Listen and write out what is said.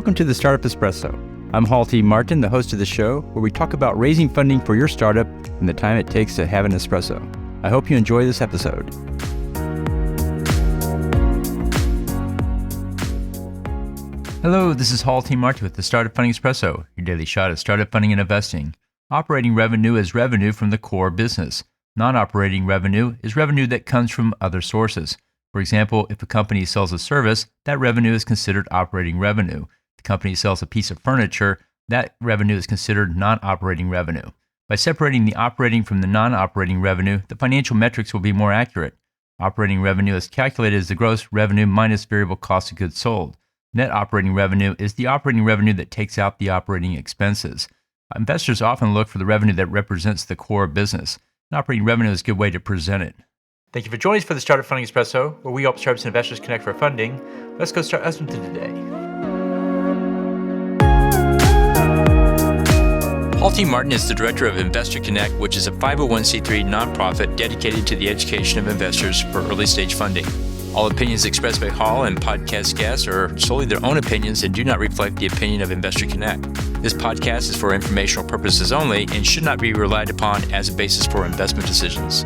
Welcome to the Startup Espresso. I'm Hall T. Martin, the host of the show, where we talk about raising funding for your startup and the time it takes to have an espresso. I hope you enjoy this episode. Hello, this is Hall T. Martin with the Startup Funding Espresso, your daily shot of startup funding and investing. Operating revenue is revenue from the core business. Non-operating revenue is revenue that comes from other sources. For example, if a company sells a service, that revenue is considered operating revenue. If the company sells a piece of furniture, that revenue is considered non-operating revenue. By separating the operating from the non-operating revenue, the financial metrics will be more accurate. Operating revenue is calculated as the gross revenue minus variable cost of goods sold. Net operating revenue is the operating revenue that takes out the operating expenses. Investors often look for the revenue that represents the core business. And operating revenue is a good way to present it. Thank you for joining us for the Startup Funding Espresso, where we help startups and investors connect for funding. Let's go start listening to today. Hall T. Martin is the director of Investor Connect, which is a 501c3 nonprofit dedicated to the education of investors for early stage funding. All opinions expressed by Hall and podcast guests are solely their own opinions and do not reflect the opinion of Investor Connect. This podcast is for informational purposes only and should not be relied upon as a basis for investment decisions.